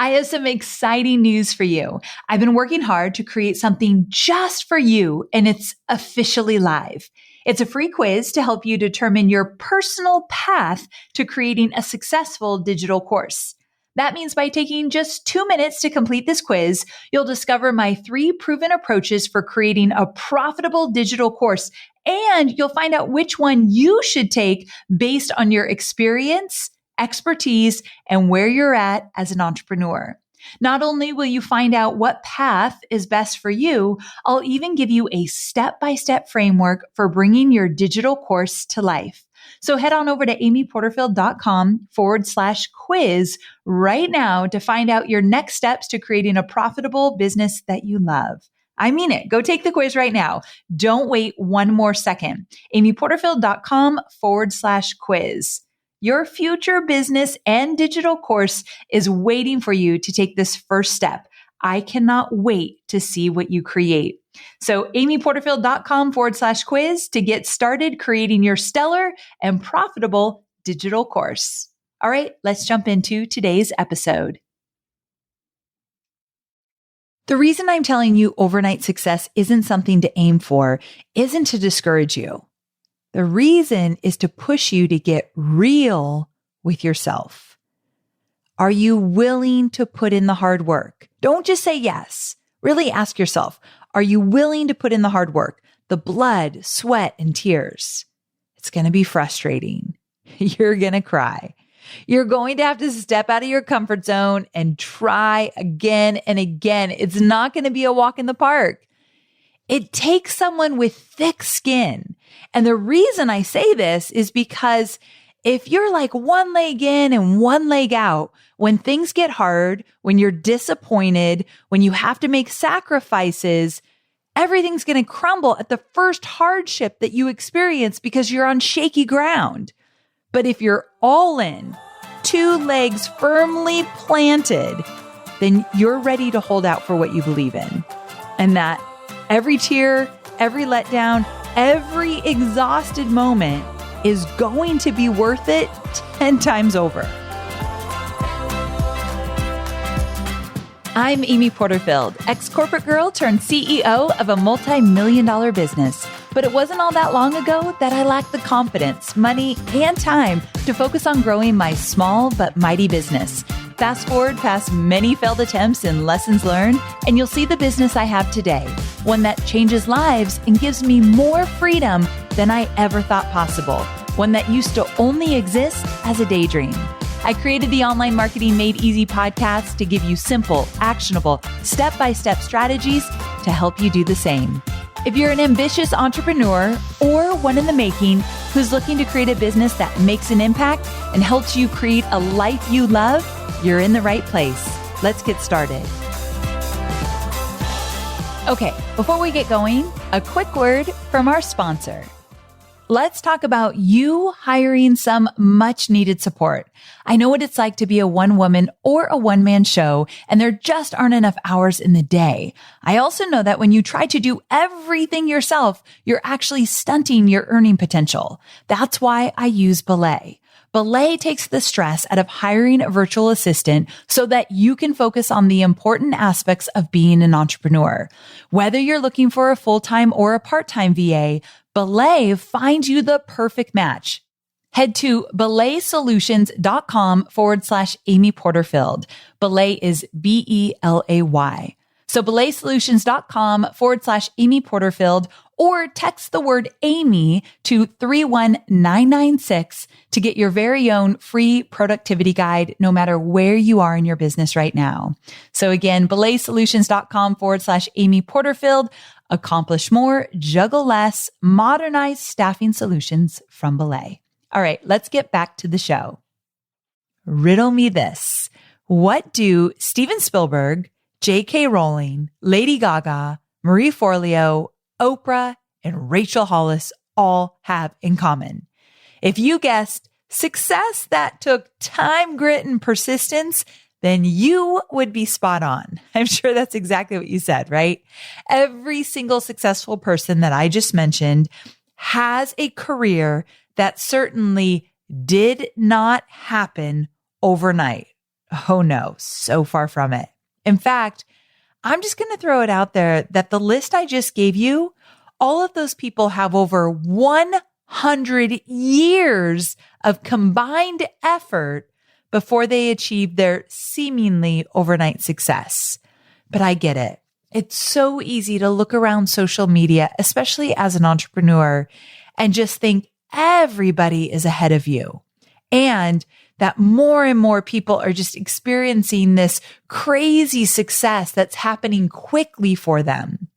I have some exciting news for you. I've been working hard to create something just for you, and it's officially live. It's a free quiz to help you determine your personal path to creating a successful digital course. That means by taking just 2 minutes to complete this quiz, you'll discover my 3 proven approaches for creating a profitable digital course, and you'll find out which one you should take based on your experience, expertise, and where you're at as an entrepreneur. Not only will you find out what path is best for you, I'll even give you a step-by-step framework for bringing your digital course to life. So head on over to amyporterfield.com/quiz right now to find out your next steps to creating a profitable business that you love. I mean it. Go take the quiz right now. Don't wait one more second. amyporterfield.com/quiz. Your future business and digital course is waiting for you to take this first step. I cannot wait to see what you create. So amyporterfield.com/quiz to get started creating your stellar and profitable digital course. All right, let's jump into today's episode. The reason I'm telling you overnight success isn't something to aim for isn't to discourage you. The reason is to push you to get real with yourself. Are you willing to put in the hard work? Don't just say yes. Really ask yourself, are you willing to put in the hard work, the blood, sweat, and tears? It's going to be frustrating. You're going to cry. You're going to have to step out of your comfort zone and try again and again. It's not going to be a walk in the park. It takes someone with thick skin. And the reason I say this is because if you're like one leg in and one leg out, when things get hard, when you're disappointed, when you have to make sacrifices, everything's going to crumble at the first hardship that you experience because you're on shaky ground. But if you're all in, 2 legs firmly planted, then you're ready to hold out for what you believe in. And that every tear, every letdown, every exhausted moment is going to be worth it 10 times over. I'm Amy Porterfield, ex-corporate girl turned CEO of a multi-million-dollar business. But it wasn't all that long ago that I lacked the confidence, money, and time to focus on growing my small but mighty business. Fast forward past many failed attempts and lessons learned, and you'll see the business I have today, one that changes lives and gives me more freedom than I ever thought possible, one that used to only exist as a daydream. I created the Online Marketing Made Easy podcast to give you simple, actionable, step-by-step strategies to help you do the same. If you're an ambitious entrepreneur or one in the making who's looking to create a business that makes an impact and helps you create a life you love, you're in the right place. Let's get started. Okay, before we get going, a quick word from our sponsor. Let's talk about you hiring some much needed support. I know what it's like to be a one-woman or a one-man show, and there just aren't enough hours in the day. I also know that when you try to do everything yourself, you're actually stunting your earning potential. That's why I use Belay. Belay takes the stress out of hiring a virtual assistant so that you can focus on the important aspects of being an entrepreneur. Whether you're looking for a full-time or a part-time VA, Belay finds you the perfect match. Head to belaysolutions.com/Amy Porterfield. Belay is Belay. So belaysolutions.com/Amy Porterfield, or text the word Amy to 31996 to get your very own free productivity guide, no matter where you are in your business right now. So again, belaysolutions.com/Amy Porterfield. Accomplish more, juggle less, modernize staffing solutions from Belay. All right, let's get back to the show. Riddle me this. What do Steven Spielberg, JK Rowling, Lady Gaga, Marie Forleo, Oprah, and Rachel Hollis all have in common? If you guessed success that took time, grit, and persistence, then you would be spot on. I'm sure that's exactly what you said, right? Every single successful person that I just mentioned has a career that certainly did not happen overnight. Oh no, so far from it. In fact, I'm just going to throw it out there that the list I just gave you, all of those people have over 100 years of combined effort before they achieve their seemingly overnight success. But I get it. It's so easy to look around social media, especially as an entrepreneur, and just think everybody is ahead of you. And that more and more people are just experiencing this crazy success that's happening quickly for them.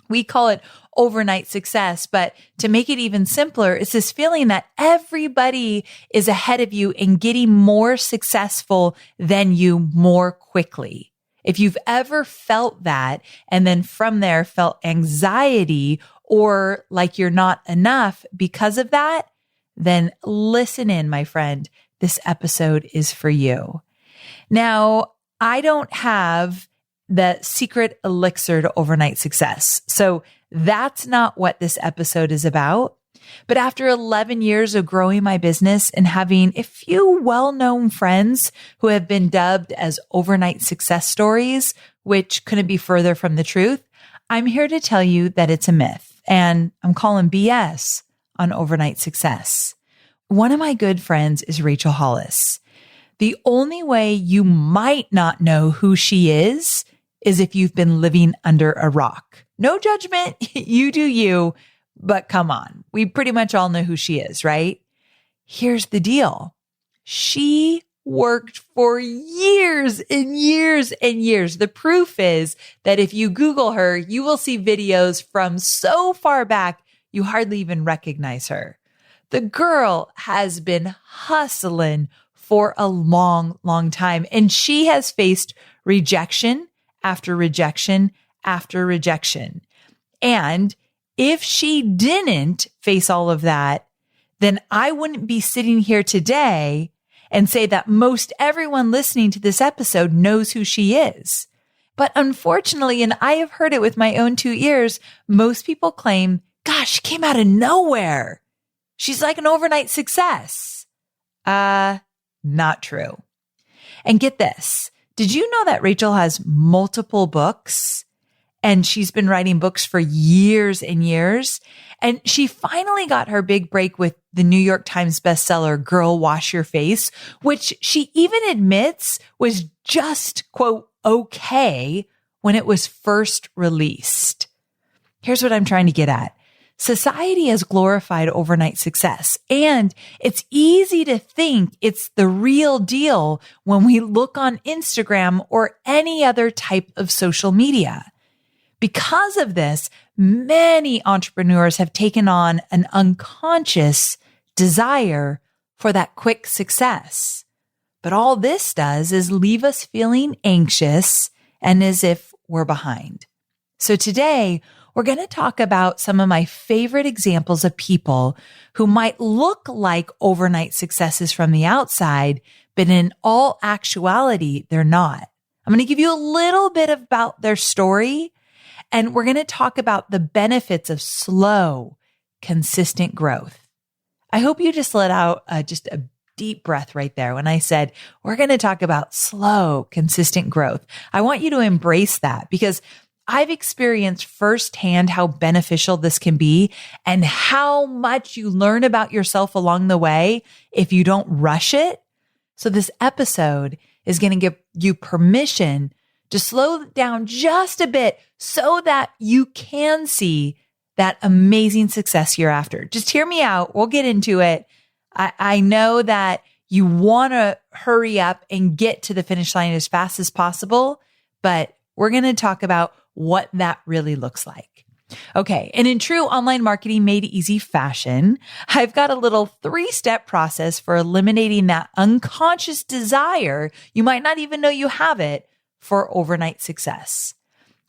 We call it overnight success, but to make it even simpler, it's this feeling that everybody is ahead of you and getting more successful than you more quickly. If you've ever felt that and then from there felt anxiety or like you're not enough because of that, then listen in, my friend. This episode is for you. Now, I don't have the secret elixir to overnight success. So that's not what this episode is about. But after 11 years of growing my business and having a few well-known friends who have been dubbed as overnight success stories, which couldn't be further from the truth, I'm here to tell you that it's a myth, and I'm calling BS on overnight success. One of my good friends is Rachel Hollis. The only way you might not know who she is if you've been living under a rock. No judgment, you do you, but come on. We pretty much all know who she is, right? Here's the deal. She worked for years and years and years. The proof is that if you Google her, you will see videos from so far back, you hardly even recognize her. The girl has been hustling for a long, long time, and she has faced rejection after rejection after rejection. And if she didn't face all of that, then I wouldn't be sitting here today and say that most everyone listening to this episode knows who she is. But unfortunately, and I have heard it with my own 2 ears, most people claim, gosh, she came out of nowhere. She's like an overnight success. Not true. And get this. Did you know that Rachel has multiple books? And she's been writing books for years and years. And she finally got her big break with the New York Times bestseller, Girl, Wash Your Face, which she even admits was just, quote, okay when it was first released. Here's what I'm trying to get at. Society has glorified overnight success, and it's easy to think it's the real deal when we look on Instagram or any other type of social media. Because of this, many entrepreneurs have taken on an unconscious desire for that quick success. But all this does is leave us feeling anxious and as if we're behind. So today, we're going to talk about some of my favorite examples of people who might look like overnight successes from the outside, but in all actuality, they're not. I'm going to give you a little bit about their story, and we're going to talk about the benefits of slow, consistent growth. I hope you just let out just a deep breath right there when I said, we're going to talk about slow, consistent growth. I want you to embrace that because I've experienced firsthand how beneficial this can be and how much you learn about yourself along the way if you don't rush it. So this episode is going to give you permission to slow down just a bit so that you can see that amazing success you're after. Just hear me out. We'll get into it. I know that you want to hurry up and get to the finish line as fast as possible, but we're going to talk about what that really looks like. Okay. And in true online marketing made easy fashion, I've got a little 3-step process for eliminating that unconscious desire. You might not even know you have it for overnight success.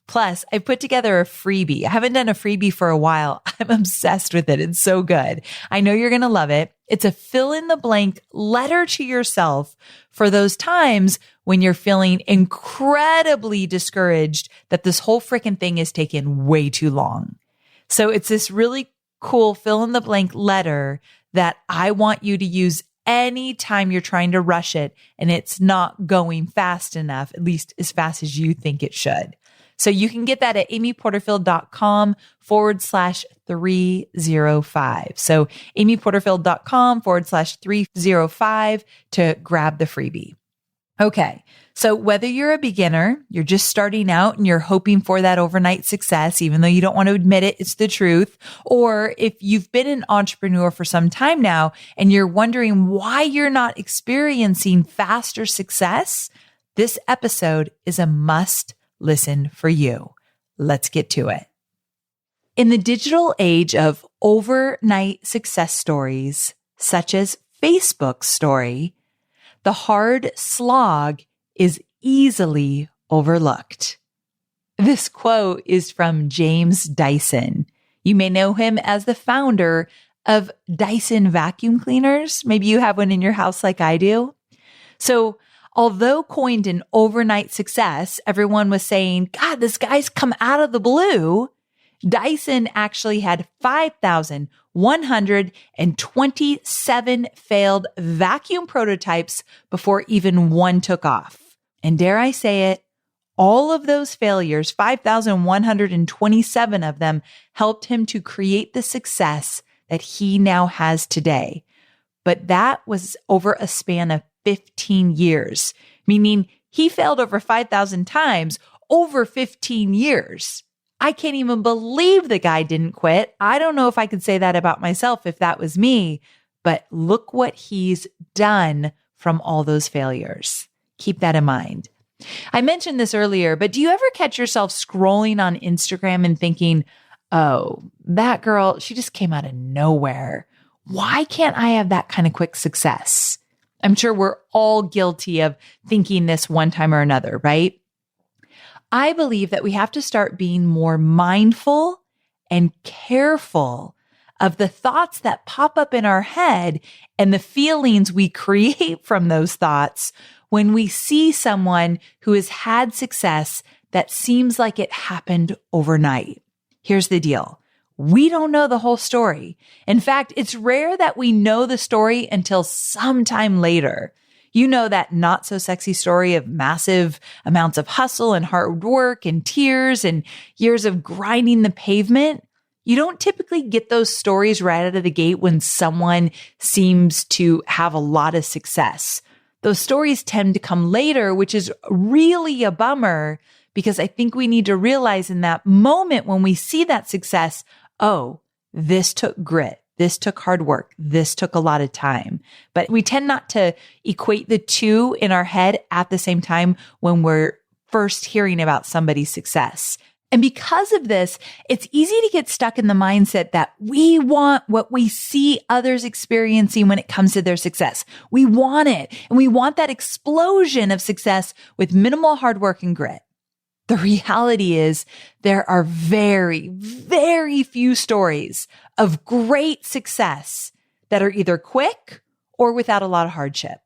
Plus, I put together a freebie. I haven't done a freebie for a while. I'm obsessed with it. It's so good. I know you're going to love it. It's a fill in the blank letter to yourself for those times when you're feeling incredibly discouraged that this whole freaking thing is taking way too long. So it's this really cool fill in the blank letter that I want you to use anytime you're trying to rush it and it's not going fast enough, at least as fast as you think it should. So you can get that at amyporterfield.com/305. So amyporterfield.com/305 to grab the freebie. Okay. So whether you're a beginner, you're just starting out and you're hoping for that overnight success, even though you don't want to admit it, it's the truth. Or if you've been an entrepreneur for some time now and you're wondering why you're not experiencing faster success, this episode is a must listen for you. Let's get to it. In the digital age of overnight success stories, such as Facebook's story, the hard slog is easily overlooked. This quote is from James Dyson. You may know him as the founder of Dyson vacuum cleaners. Maybe you have one in your house like I do. So, although coined an overnight success, everyone was saying, God, this guy's come out of the blue. Dyson actually had 5,127 failed vacuum prototypes before even one took off. And dare I say it, all of those failures, 5,127 of them, helped him to create the success that he now has today. But that was over a span of 15 years, meaning he failed over 5,000 times over 15 years. I can't even believe the guy didn't quit. I don't know if I could say that about myself if that was me, but look what he's done from all those failures. Keep that in mind. I mentioned this earlier, but do you ever catch yourself scrolling on Instagram and thinking, oh, that girl, she just came out of nowhere. Why can't I have that kind of quick success? I'm sure we're all guilty of thinking this one time or another, right? I believe that we have to start being more mindful and careful of the thoughts that pop up in our head and the feelings we create from those thoughts when we see someone who has had success that seems like it happened overnight. Here's the deal. We don't know the whole story. In fact, it's rare that we know the story until sometime later. You know that not so sexy story of massive amounts of hustle and hard work and tears and years of grinding the pavement. You don't typically get those stories right out of the gate when someone seems to have a lot of success. Those stories tend to come later, which is really a bummer because I think we need to realize in that moment when we see that success, oh, this took grit. This took hard work. This took a lot of time. But we tend not to equate the two in our head at the same time when we're first hearing about somebody's success. And because of this, it's easy to get stuck in the mindset that we want what we see others experiencing when it comes to their success. We want it. And we want that explosion of success with minimal hard work and grit. The reality is there are very, very few stories of great success that are either quick or without a lot of hardship.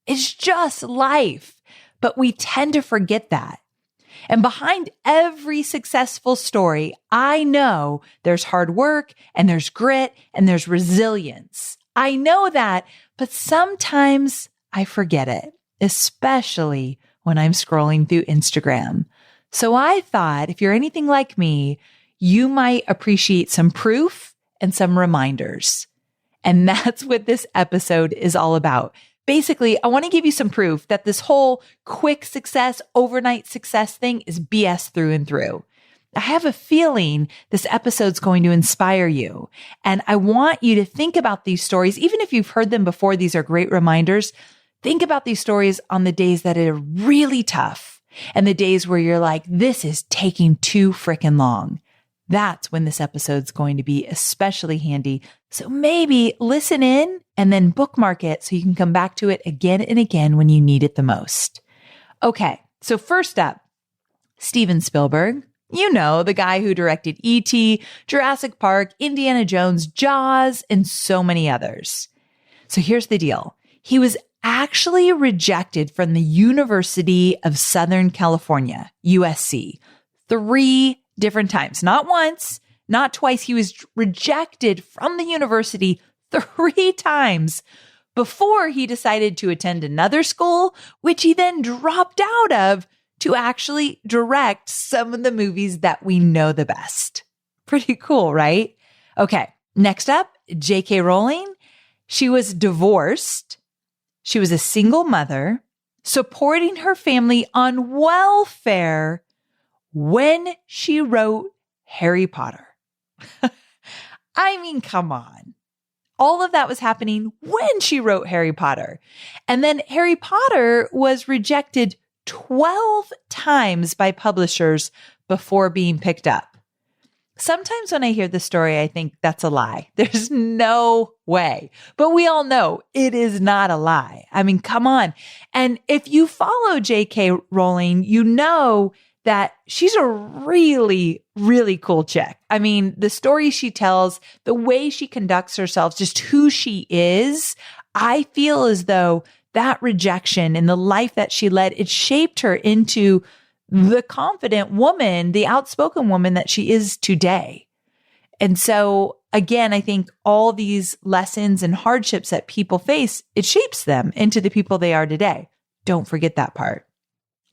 It's just life, but we tend to forget that. And behind every successful story, I know there's hard work and there's grit and there's resilience. I know that, but sometimes I forget it, especially when I'm scrolling through Instagram. So I thought if you're anything like me, you might appreciate some proof and some reminders. And that's what this episode is all about. Basically, I want to give you some proof that this whole quick success, overnight success thing is BS through and through. I have a feeling this episode's going to inspire you. And I want you to think about these stories. Even if you've heard them before, these are great reminders. Think about these stories on the days that are really tough and the days where you're like, this is taking too freaking long. That's when this episode's going to be especially handy. So maybe listen in and then bookmark it so you can come back to it again and again when you need it the most. Okay, so first up, Steven Spielberg. You know, the guy who directed E.T., Jurassic Park, Indiana Jones, Jaws, and so many others. So here's the deal. He was actually rejected from the University of Southern California, USC, 3 different times. Not once, not twice. He was rejected from the university 3 times before he decided to attend another school, which he then dropped out of to actually direct some of the movies that we know the best. Pretty cool, right? Okay, next up, JK Rowling. She was divorced. She was a single mother, supporting her family on welfare when she wrote Harry Potter. I mean, come on. All of that was happening when she wrote Harry Potter. And then Harry Potter was rejected 12 times by publishers before being picked up. Sometimes when I hear the story, I think that's a lie. There's no way. But we all know it is not a lie. I mean, come on. And if you follow JK Rowling, you know that she's a really, really cool chick. I mean, the story she tells, the way she conducts herself, just who she is, I feel as though that rejection and the life that she led, it shaped her into the confident woman, the outspoken woman that she is today. And so again, I think all these lessons and hardships that people face, it shapes them into the people they are today. Don't forget that part.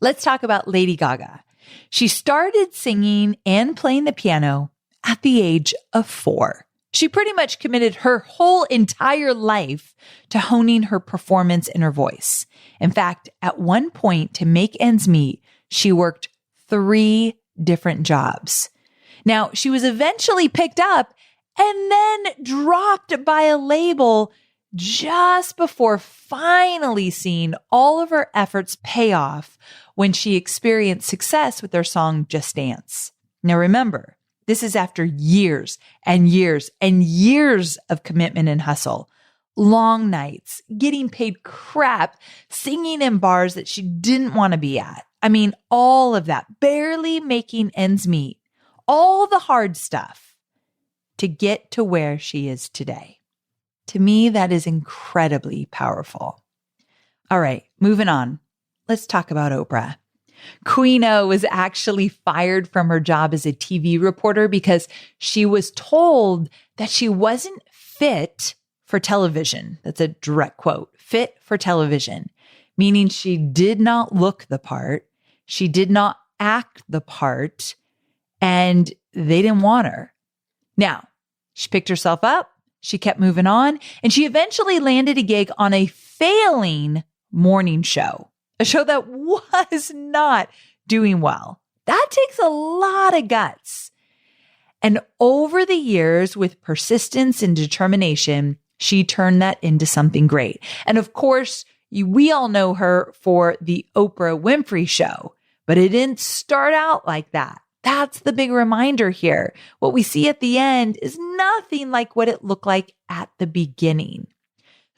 Let's talk about Lady Gaga. She started singing and playing the piano at the age of 4. She pretty much committed her whole entire life to honing her performance and her voice. In fact, at one point, to make ends meet, she worked 3 different jobs. Now, she was eventually picked up and then dropped by a label just before finally seeing all of her efforts pay off when she experienced success with her song Just Dance. Now, remember, this is after years and years and years of commitment and hustle. Long nights, getting paid crap, singing in bars that she didn't want to be at. I mean, all of that, barely making ends meet, all the hard stuff to get to where she is today. To me, that is incredibly powerful. All right, moving on. Let's talk about Oprah. Queen O was actually fired from her job as a TV reporter because she was told that she wasn't fit for television. That's a direct quote. Fit for television, meaning she did not look the part. She did not act the part, and they didn't want her. Now, she picked herself up. She kept moving on, and she eventually landed a gig on a failing morning show, a show that was not doing well. That takes a lot of guts. And over the years, with persistence and determination, she turned that into something great. And of course, we all know her for the Oprah Winfrey Show, but it didn't start out like that. That's the big reminder here. What we see at the end is nothing like what it looked like at the beginning.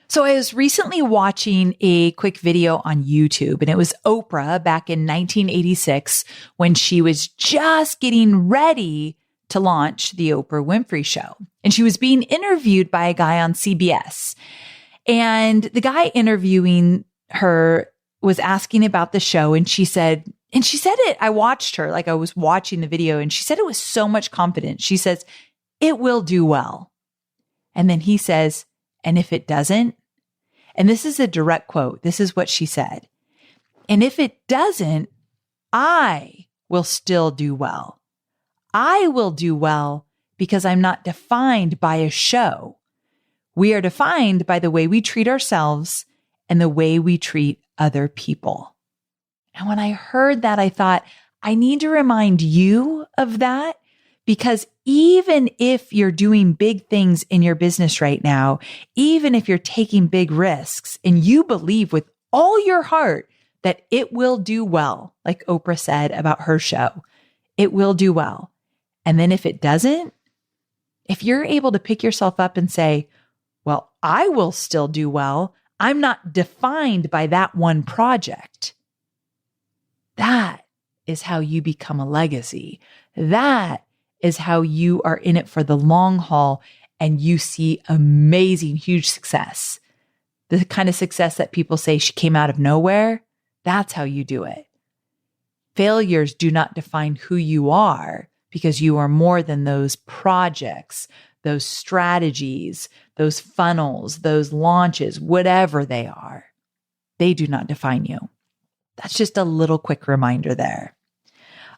So I was recently watching a quick video on YouTube, and it was Oprah back in 1986 when she was just getting ready to launch the Oprah Winfrey Show. And she was being interviewed by a guy on CBS. And the guy interviewing her was asking about the show, and she said it, I watched her, like I was watching the video, and she said it with so much confidence. She says, "It will do well." And then he says, "And if it doesn't?" And this is a direct quote. This is what she said. "And if it doesn't, I will still do well. I will do well because I'm not defined by a show. We are defined by the way we treat ourselves and the way we treat other people." And when I heard that, I thought, I need to remind you of that, because even if you're doing big things in your business right now, even if you're taking big risks and you believe with all your heart that it will do well, like Oprah said about her show, it will do well. And then if it doesn't, if you're able to pick yourself up and say, well, I will still do well. I'm not defined by that one project. That is how you become a legacy. That is how you are in it for the long haul and you see amazing, huge success. The kind of success that people say she came out of nowhere. That's how you do it. Failures do not define who you are, because you are more than those projects, those strategies, those funnels, those launches, whatever they are, they do not define you. That's just a little quick reminder there.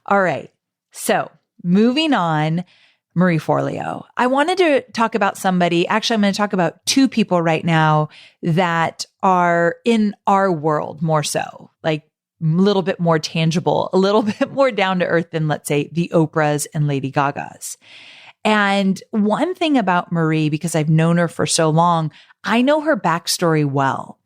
All right. So moving on, Marie Forleo. I wanted to talk about somebody. Actually, I'm going to talk about two people right now that are in our world more so, like a little bit more tangible, a little bit more down to earth than, let's say, the Oprahs and Lady Gagas. And one thing about Marie, because I've known her for so long, I know her backstory well.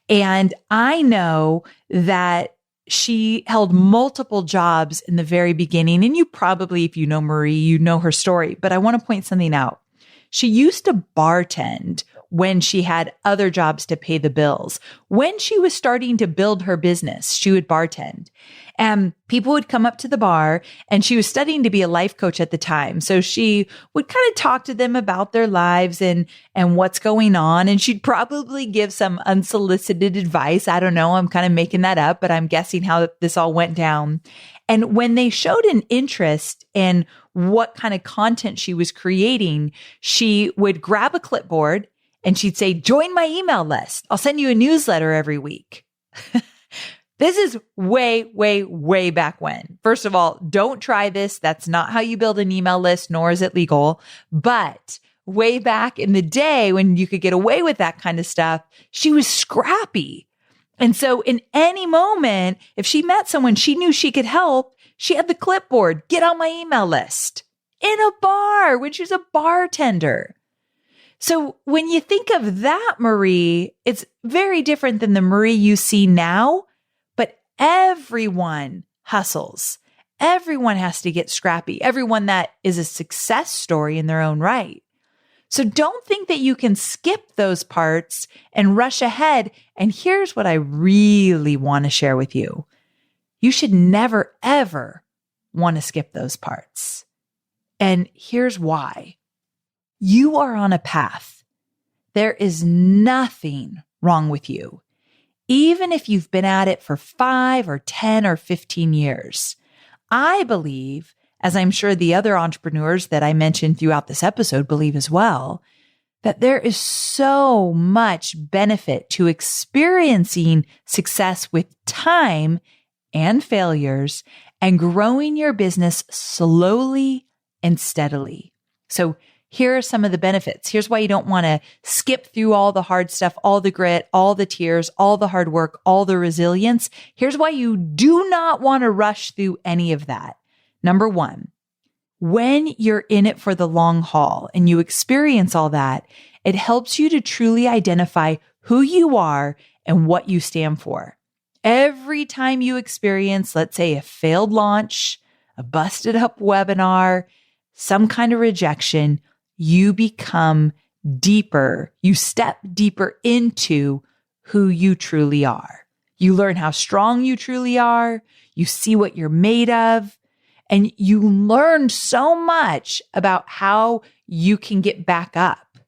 And I know that she held multiple jobs in the very beginning. And you probably, if you know Marie, you know her story. But I want to point something out. She used to bartend when she had other jobs to pay the bills. When she was starting to build her business, she would bartend. And people would come up to the bar, and she was studying to be a life coach at the time. So she would kind of talk to them about their lives and what's going on. And she'd probably give some unsolicited advice. I don't know. I'm kind of making that up, but I'm guessing how this all went down. And when they showed an interest in what kind of content she was creating, she would grab a clipboard and she'd say, join my email list. I'll send you a newsletter every week. This is way, way, way back when. First of all, don't try this. That's not how you build an email list, nor is it legal. But way back in the day when you could get away with that kind of stuff, she was scrappy. And so in any moment, if she met someone she knew she could help, she had the clipboard, get on my email list in a bar when she was a bartender. So when you think of that Marie, it's very different than the Marie you see now, but everyone hustles. Everyone has to get scrappy. Everyone that is a success story in their own right. So don't think that you can skip those parts and rush ahead. And here's what I really want to share with you. You should never, ever want to skip those parts. And here's why. You are on a path. There is nothing wrong with you, even if you've been at it for 5 or 10 or 15 years. I believe, as I'm sure the other entrepreneurs that I mentioned throughout this episode believe as well, that there is so much benefit to experiencing success with time and failures and growing your business slowly and steadily. So here are some of the benefits. Here's why you don't want to skip through all the hard stuff, all the grit, all the tears, all the hard work, all the resilience. Here's why you do not want to rush through any of that. Number one, when you're in it for the long haul and you experience all that, it helps you to truly identify who you are and what you stand for. Every time you experience, let's say, a failed launch, a busted up webinar, some kind of rejection, you become deeper. You step deeper into who you truly are. You learn how strong you truly are. You see what you're made of. And you learn so much about how you can get back up.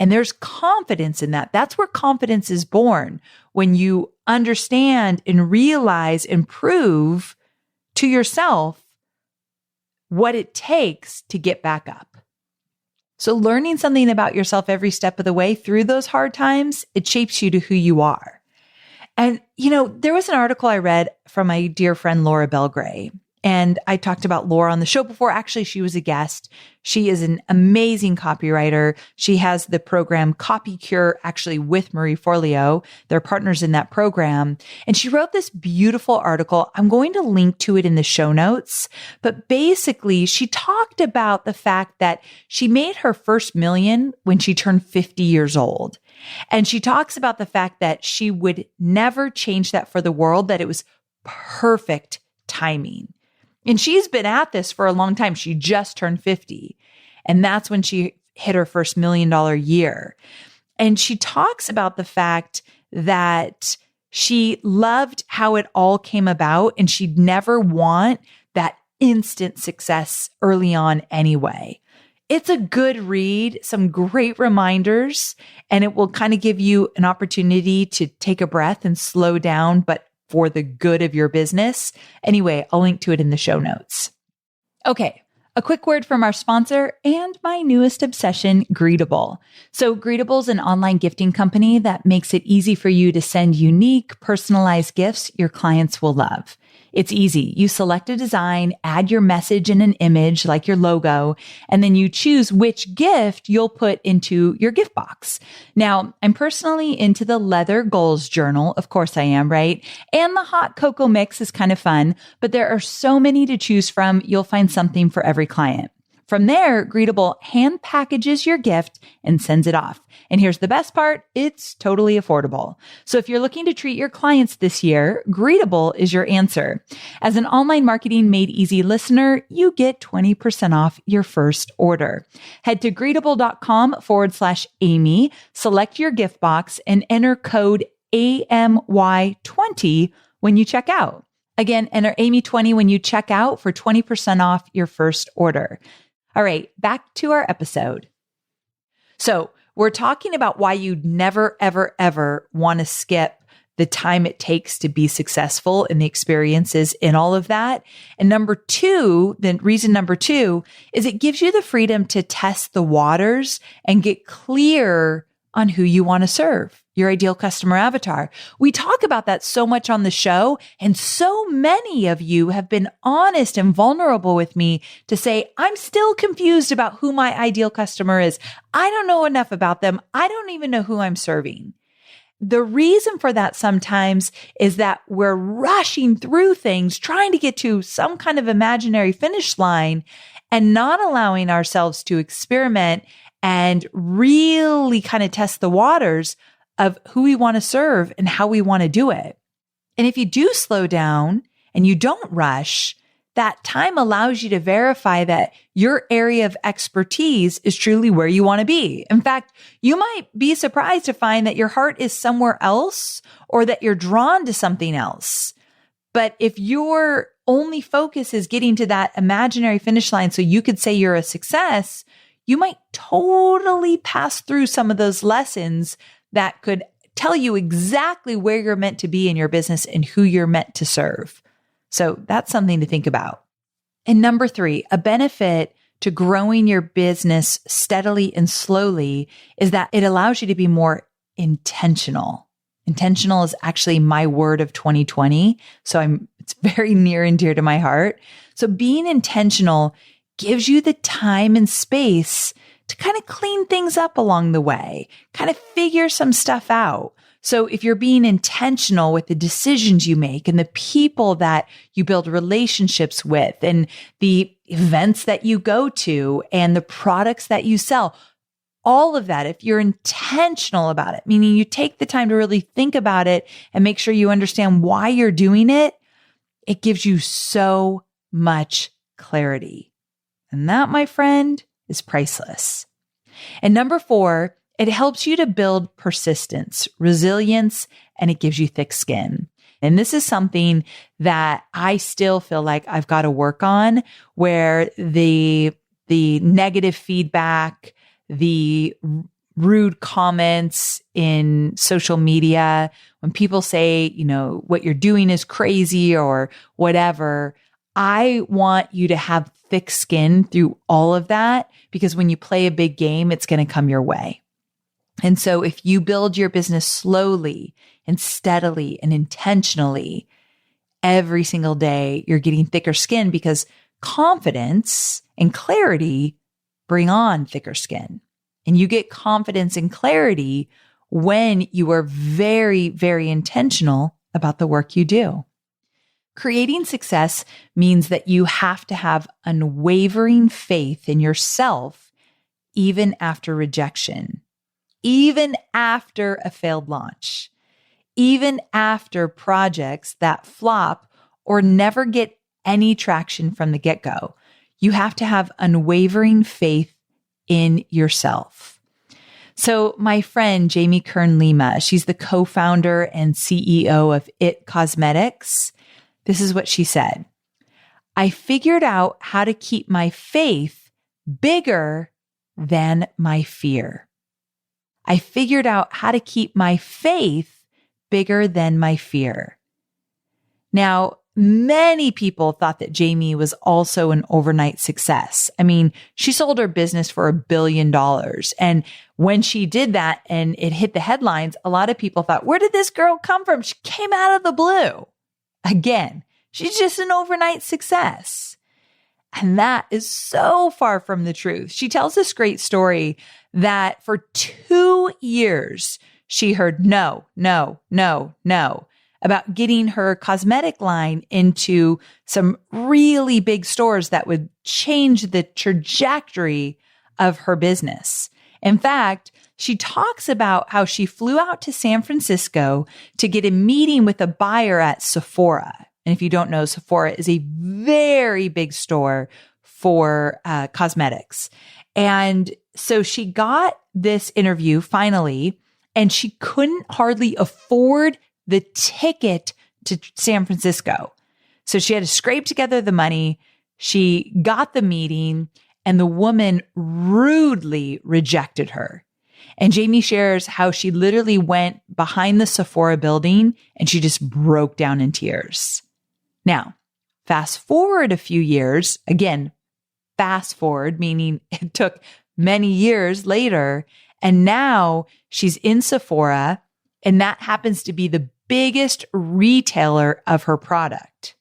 And there's confidence in that. That's where confidence is born, when you understand and realize and prove to yourself what it takes to get back up. So learning something about yourself every step of the way through those hard times, it shapes you to who you are. And, there was an article I read from my dear friend, Laura Belgray. And I talked about Laura on the show before. Actually, she was a guest. She is an amazing copywriter. She has the program Copy Cure, actually with Marie Forleo. They're partners in that program. And she wrote this beautiful article. I'm going to link to it in the show notes. But basically, she talked about the fact that she made her first million when she turned 50 years old. And she talks about the fact that she would never change that for the world, that it was perfect timing. And she's been at this for a long time. She just turned 50. And that's when she hit her first $1 million year. And she talks about the fact that she loved how it all came about, and she'd never want that instant success early on anyway. It's a good read, some great reminders, and it will kind of give you an opportunity to take a breath and slow down, but for the good of your business. Anyway, I'll link to it in the show notes. Okay, A quick word from our sponsor and my newest obsession, Greetable. So Greetable is an online gifting company that makes it easy for you to send unique, personalized gifts your clients will love. It's easy. You select a design, add your message and an image like your logo, and then you choose which gift you'll put into your gift box. Now, I'm personally into the leather goals journal. Of course I am, right? And the hot cocoa mix is kind of fun, but there are so many to choose from. You'll find something for every client. From there, Greetable hand packages your gift and sends it off. And here's the best part, it's totally affordable. So if you're looking to treat your clients this year, Greetable is your answer. As an online marketing made easy listener, you get 20% off your first order. Head to greetable.com/Amy, select your gift box and enter code AMY20 when you check out. Again, enter Amy20 when you check out for 20% off your first order. All right, back to our episode. So we're talking about why you'd never, ever, ever want to skip the time it takes to be successful and the experiences in all of that. And reason number two is it gives you the freedom to test the waters and get clear on who you want to serve, your ideal customer avatar. We talk about that so much on the show, and so many of you have been honest and vulnerable with me to say, I'm still confused about who my ideal customer is. I don't know enough about them. I don't even know who I'm serving. The reason for that sometimes is that we're rushing through things, trying to get to some kind of imaginary finish line and not allowing ourselves to experiment and really kind of test the waters of who we want to serve and how we want to do it. And if you do slow down and you don't rush, that time allows you to verify that your area of expertise is truly where you want to be. In fact, you might be surprised to find that your heart is somewhere else or that you're drawn to something else. But if your only focus is getting to that imaginary finish line so you could say you're a success, you might totally pass through some of those lessons that could tell you exactly where you're meant to be in your business and who you're meant to serve. So that's something to think about. And number three, a benefit to growing your business steadily and slowly is that it allows you to be more intentional. Intentional is actually my word of 2020. So it's very near and dear to my heart. So being intentional gives you the time and space to kind of clean things up along the way, kind of figure some stuff out. So if you're being intentional with the decisions you make and the people that you build relationships with and the events that you go to and the products that you sell, all of that, if you're intentional about it, meaning you take the time to really think about it and make sure you understand why you're doing it, it gives you so much clarity. And that, my friend, is priceless. And number four, it helps you to build persistence, resilience, and it gives you thick skin. And this is something that I still feel like I've got to work on, where the negative feedback, the rude comments in social media, when people say, what you're doing is crazy or whatever, I want you to have thick skin through all of that, because when you play a big game, it's going to come your way. And so if you build your business slowly and steadily and intentionally, every single day, you're getting thicker skin, because confidence and clarity bring on thicker skin. And you get confidence and clarity when you are very, very intentional about the work you do. Creating success means that you have to have unwavering faith in yourself, even after rejection, even after a failed launch, even after projects that flop or never get any traction from the get-go. You have to have unwavering faith in yourself. So my friend, Jaime Kern Lima, she's the co-founder and CEO of It Cosmetics. This is what she said. I figured out how to keep my faith bigger than my fear. I figured out how to keep my faith bigger than my fear. Now, many people thought that Jaime was also an overnight success. I mean, she sold her business for $1 billion. And when she did that and it hit the headlines, a lot of people thought, where did this girl come from? She came out of the blue. Again, she's just an overnight success. And that is so far from the truth. She tells this great story that for 2 years, she heard no, no, no, no about getting her cosmetic line into some really big stores that would change the trajectory of her business. In fact, she talks about how she flew out to San Francisco to get a meeting with a buyer at Sephora. And if you don't know, Sephora is a very big store for cosmetics. And so she got this interview finally, and she couldn't hardly afford the ticket to San Francisco. So she had to scrape together the money. She got the meeting, and the woman rudely rejected her. And Jaime shares how she literally went behind the Sephora building and she just broke down in tears. Now, fast forward a few years, again, fast forward, meaning it took many years later, and now she's in Sephora, and that happens to be the biggest retailer of her product.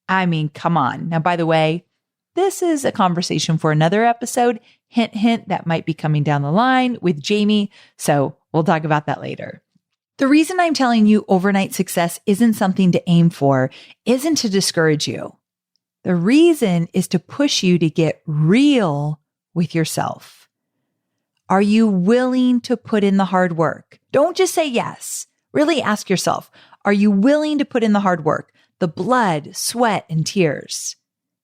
I mean, come on. Now, by the way, this is a conversation for another episode. Hint, hint, that might be coming down the line with Jaime. So we'll talk about that later. The reason I'm telling you overnight success isn't something to aim for isn't to discourage you. The reason is to push you to get real with yourself. Are you willing to put in the hard work? Don't just say yes. Really ask yourself, are you willing to put in the hard work, the blood, sweat, and tears?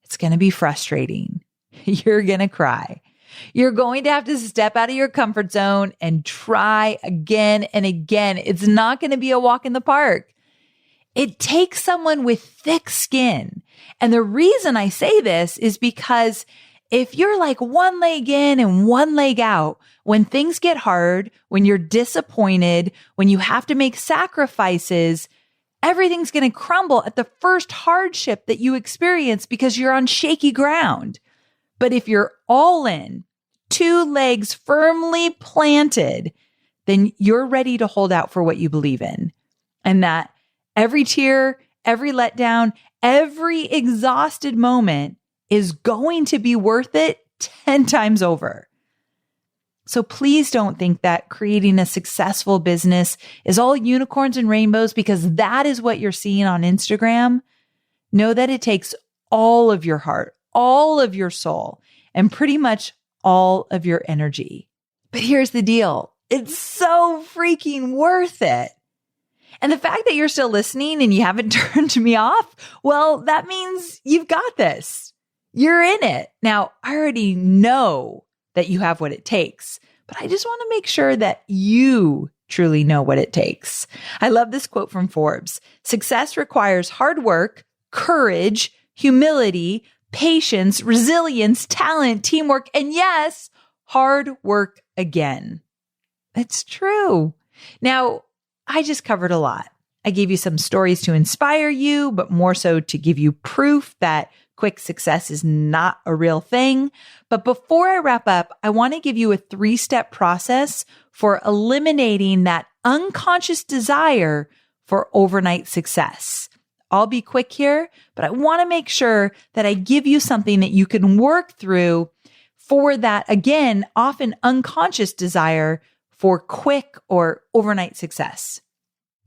It's going to be frustrating. You're going to cry. You're going to have to step out of your comfort zone and try again and again. It's not going to be a walk in the park. It takes someone with thick skin. And the reason I say this is because if you're like one leg in and one leg out, when things get hard, when you're disappointed, when you have to make sacrifices, everything's going to crumble at the first hardship that you experience because you're on shaky ground. But if you're all in, 2 legs firmly planted, then you're ready to hold out for what you believe in. And that every tear, every letdown, every exhausted moment is going to be worth it 10 times over. So please don't think that creating a successful business is all unicorns and rainbows because that is what you're seeing on Instagram. Know that it takes all of your heart, all of your soul, and pretty much all of your energy. But here's the deal. It's so freaking worth it. And the fact that you're still listening and you haven't turned me off, well, that means you've got this. You're in it. Now, I already know that you have what it takes, but I just want to make sure that you truly know what it takes. I love this quote from Forbes. Success requires hard work, courage, humility, patience, resilience, talent, teamwork, and yes, hard work again. It's true. Now, I just covered a lot. I gave you some stories to inspire you, but more so to give you proof that quick success is not a real thing. But before I wrap up, I want to give you a 3-step process for eliminating that unconscious desire for overnight success. I'll be quick here, but I want to make sure that I give you something that you can work through for that, again, often unconscious desire for quick or overnight success.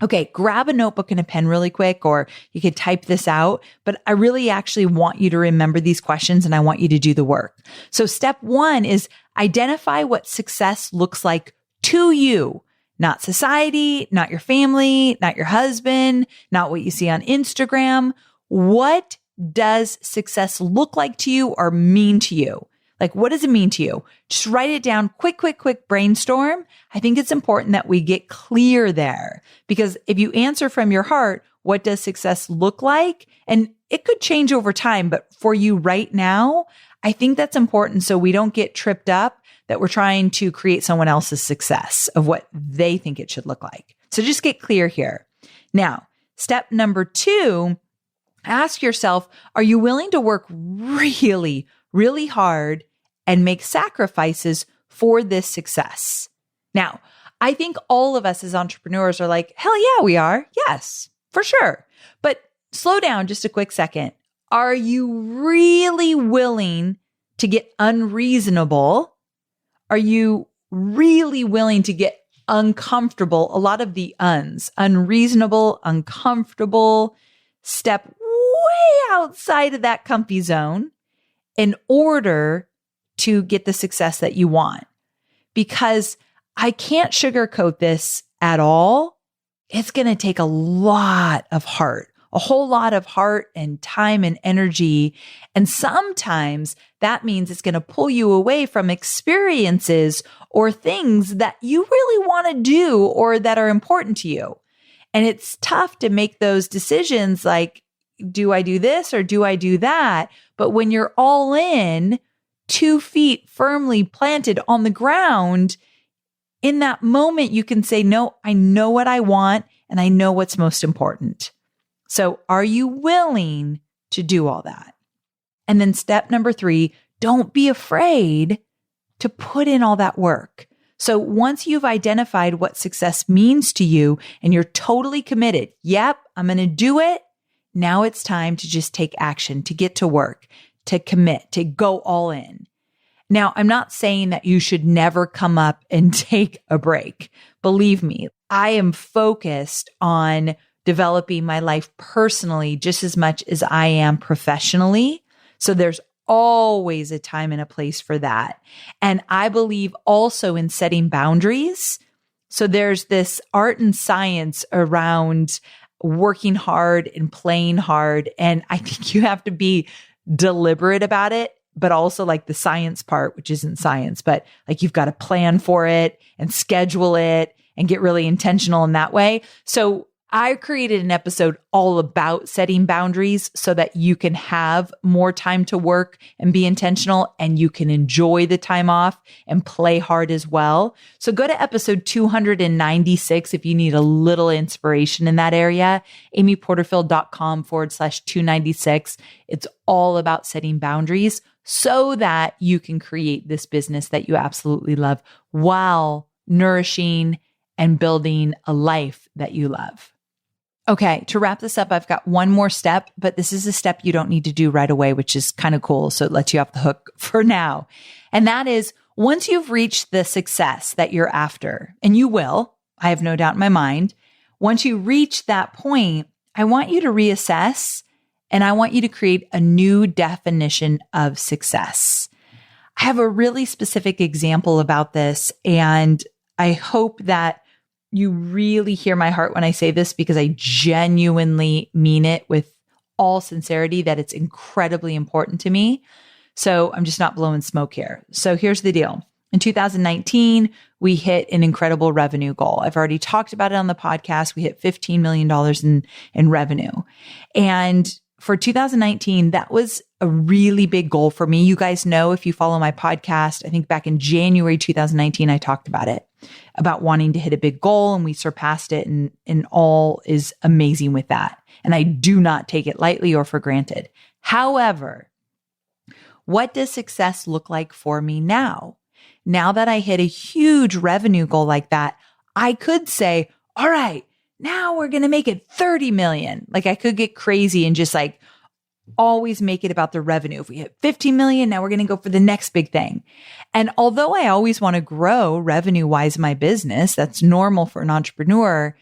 Okay, grab a notebook and a pen really quick, or you could type this out, but I really actually want you to remember these questions and I want you to do the work. So step 1 is identify what success looks like to you, not society, not your family, not your husband, not what you see on Instagram. What does success look like to you or mean to you? Like, what does it mean to you? Just write it down. Quick brainstorm. I think it's important that we get clear there because if you answer from your heart, what does success look like? And it could change over time, but for you right now, I think that's important so we don't get tripped up that we're trying to create someone else's success of what they think it should look like. So just get clear here. Now, step number 2 Ask yourself, are you willing to work really, really hard and make sacrifices for this success? Now, I think all of us as entrepreneurs are like, hell yeah, we are. Yes, for sure. But slow down just a quick second. Are you really willing to get unreasonable? Are you really willing to get uncomfortable? A lot of the unreasonable, uncomfortable, step way outside of that comfy zone in order to get the success that you want. Because I can't sugarcoat this at all. It's going to take a lot of heart, a whole lot of heart and time and energy. And sometimes that means it's going to pull you away from experiences or things that you really want to do or that are important to you. And it's tough to make those decisions like, do I do this or do I do that? But when you're all in, 2 feet firmly planted on the ground, in that moment, you can say, no, I know what I want and I know what's most important. So are you willing to do all that? And then step number 3, don't be afraid to put in all that work. So once you've identified what success means to you and you're totally committed, yep, I'm going to do it. Now it's time to just take action, to get to work, to commit, to go all in. Now, I'm not saying that you should never come up and take a break. Believe me, I am focused on developing my life personally just as much as I am professionally. So there's always a time and a place for that. And I believe also in setting boundaries. So there's this art and science around working hard and playing hard. And I think you have to be deliberate about it, but also like the science part, which isn't science, but like you've got to plan for it and schedule it and get really intentional in that way. So I created an episode all about setting boundaries so that you can have more time to work and be intentional and you can enjoy the time off and play hard as well. So go to episode 296 if you need a little inspiration in that area, amyporterfield.com/296. It's all about setting boundaries so that you can create this business that you absolutely love while nourishing and building a life that you love. Okay, to wrap this up, I've got one more step, but this is a step you don't need to do right away, which is kind of cool. So it lets you off the hook for now. And that is once you've reached the success that you're after, and you will, I have no doubt in my mind, once you reach that point, I want you to reassess and I want you to create a new definition of success. I have a really specific example about this, and I hope that you really hear my heart when I say this because I genuinely mean it with all sincerity that it's incredibly important to me. So I'm just not blowing smoke here. So here's the deal. In 2019, we hit an incredible revenue goal. I've already talked about it on the podcast. We hit $15 million in revenue. And for 2019, that was a really big goal for me. You guys know, if you follow my podcast, I think back in January 2019, I talked about it, about wanting to hit a big goal, and we surpassed it, and all is amazing with that. And I do not take it lightly or for granted. However, what does success look like for me now? Now that I hit a huge revenue goal like that, I could say, all right, now we're going to make it 30 million. Like I could get crazy and just like always make it about the revenue. If we hit 50 million, now we're going to go for the next big thing. And although I always want to grow revenue wise my business, that's normal for an entrepreneur,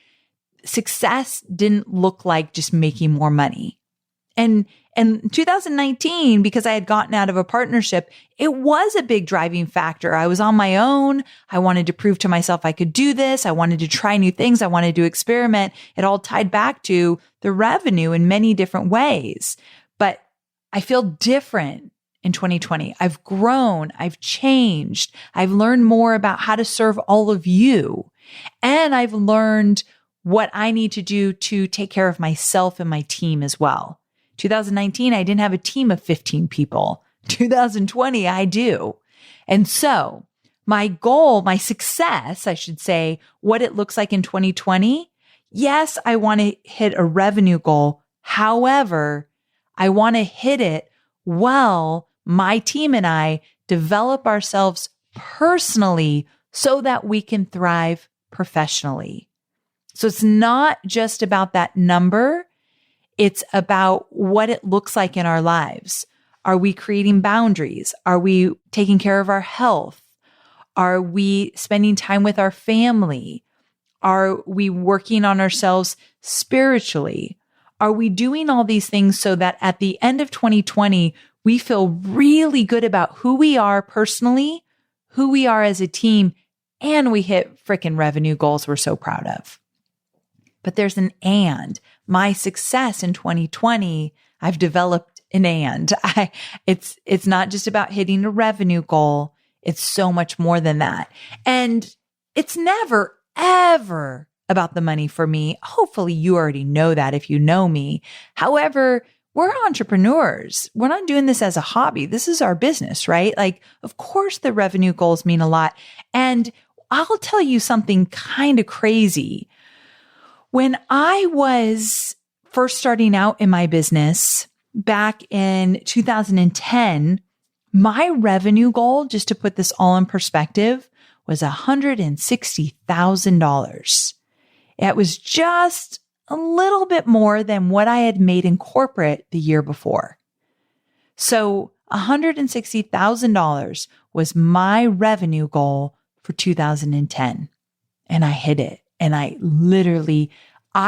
success didn't look like just making more money. And in 2019, because I had gotten out of a partnership, it was a big driving factor. I was on my own. I wanted to prove to myself I could do this. I wanted to try new things. I wanted to experiment. It all tied back to the revenue in many different ways. But I feel different in 2020. I've grown. I've changed. I've learned more about how to serve all of you. And I've learned what I need to do to take care of myself and my team as well. 2019, I didn't have a team of 15 people. 2020, I do. And so my goal, my success, I should say, what it looks like in 2020, yes, I want to hit a revenue goal. However, I want to hit it while my team and I develop ourselves personally so that we can thrive professionally. So it's not just about that number. It's about what it looks like in our lives. Are we creating boundaries? Are we taking care of our health? Are we spending time with our family? Are we working on ourselves spiritually? Are we doing all these things so that at the end of 2020, we feel really good about who we are personally, who we are as a team, and we hit freaking revenue goals we're so proud of? But there's an and. My success in 2020, I've developed an and. It's not just about hitting a revenue goal. It's so much more than that. And it's never, ever about the money for me. Hopefully you already know that if you know me. However, we're entrepreneurs. We're not doing this as a hobby. This is our business, right? Like, of course the revenue goals mean a lot. And I'll tell you something kind of crazy. When I was first starting out in my business back in 2010, my revenue goal, just to put this all in perspective, was $160,000. It was just a little bit more than what I had made in corporate the year before. So $160,000 was my revenue goal for 2010. And I hit it. And I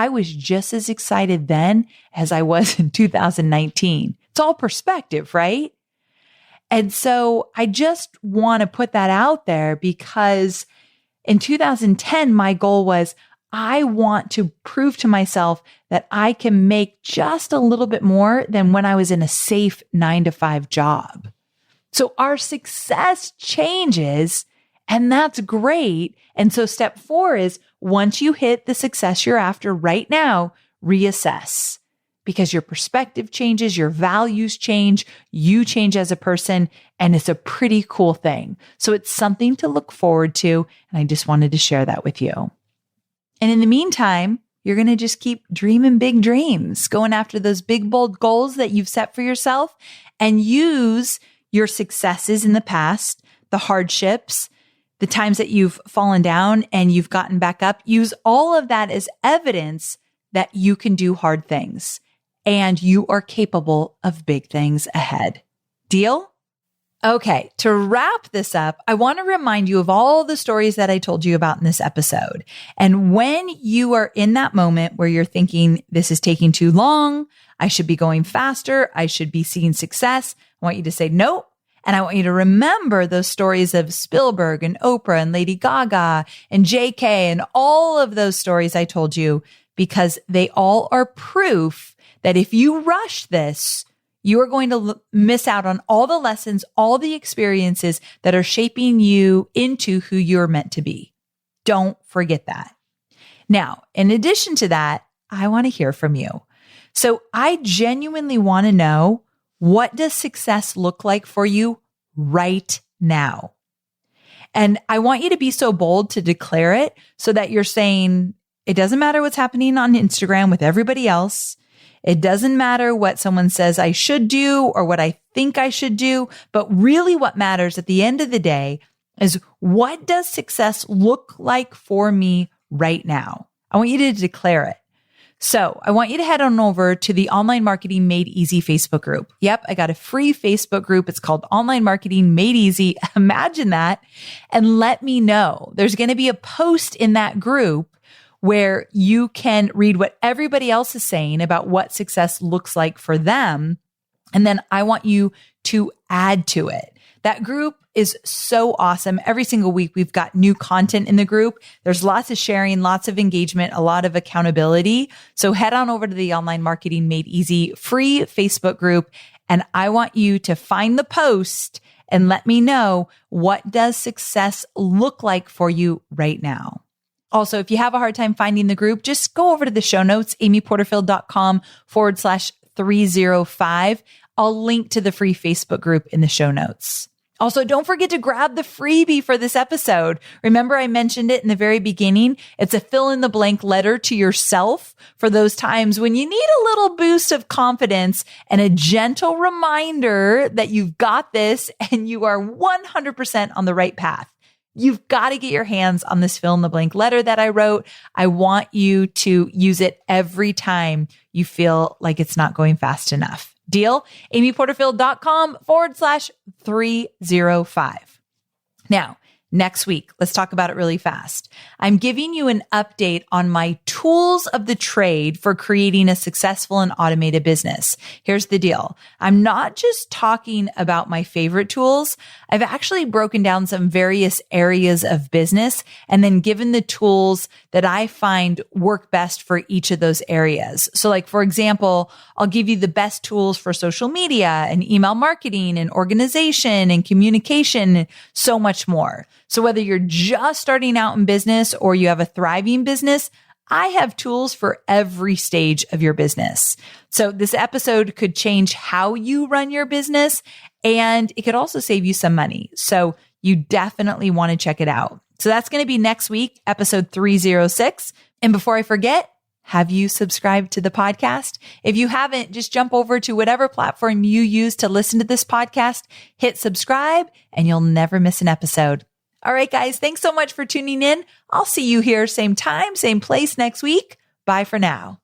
was just as excited then as I was in 2019. It's all perspective, right? And so I just want to put that out there because in 2010, my goal was I want to prove to myself that I can make just a little bit more than when I was in a safe 9-to-5 job. So our success changes, and that's great. And so step 4 is once you hit the success you're after right now, reassess. Because your perspective changes, your values change, you change as a person, and it's a pretty cool thing. So it's something to look forward to, and I just wanted to share that with you. And in the meantime, you're going to just keep dreaming big dreams, going after those big, bold goals that you've set for yourself, and use your successes in the past, the hardships, the times that you've fallen down and you've gotten back up. Use all of that as evidence that you can do hard things. And you are capable of big things ahead. Deal? Okay, to wrap this up, I want to remind you of all the stories that I told you about in this episode. And when you are in that moment where you're thinking, this is taking too long, I should be going faster, I should be seeing success, I want you to say nope. And I want you to remember those stories of Spielberg and Oprah and Lady Gaga and JK and all of those stories I told you, because they all are proof that if you rush this, you are going to miss out on all the lessons, all the experiences that are shaping you into who you're meant to be. Don't forget that. Now, in addition to that, I want to hear from you. So I genuinely want to know, what does success look like for you right now? And I want you to be so bold to declare it so that you're saying, it doesn't matter what's happening on Instagram with everybody else. It doesn't matter what someone says I should do or what I think I should do, but really what matters at the end of the day is, what does success look like for me right now? I want you to declare it. So I want you to head on over to the Online Marketing Made Easy Facebook group. Yep, I got a free Facebook group. It's called Online Marketing Made Easy. Imagine that. And let me know. There's going to be a post in that group where you can read what everybody else is saying about what success looks like for them. And then I want you to add to it. That group is so awesome. Every single week, we've got new content in the group. There's lots of sharing, lots of engagement, a lot of accountability. So head on over to the Online Marketing Made Easy free Facebook group. And I want you to find the post and let me know, what does success look like for you right now? Also, if you have a hard time finding the group, just go over to the show notes, amyporterfield.com/305. I'll link to the free Facebook group in the show notes. Also, don't forget to grab the freebie for this episode. Remember, I mentioned it in the very beginning. It's a fill in the blank letter to yourself for those times when you need a little boost of confidence and a gentle reminder that you've got this and you are 100% on the right path. You've got to get your hands on this fill in the blank letter that I wrote. I want you to use it every time you feel like it's not going fast enough. Deal? amyporterfield.com/305. Now, next week, let's talk about it really fast. I'm giving you an update on my tools of the trade for creating a successful and automated business. Here's the deal. I'm not just talking about my favorite tools. I've actually broken down some various areas of business and then given the tools that I find work best for each of those areas. So like, for example, I'll give you the best tools for social media and email marketing and organization and communication and so much more. So whether you're just starting out in business or you have a thriving business, I have tools for every stage of your business. So this episode could change how you run your business, and it could also save you some money. So you definitely want to check it out. So that's going to be next week, episode 306. And before I forget, have you subscribed to the podcast? If you haven't, just jump over to whatever platform you use to listen to this podcast, hit subscribe, and you'll never miss an episode. All right, guys, thanks so much for tuning in. I'll see you here same time, same place next week. Bye for now.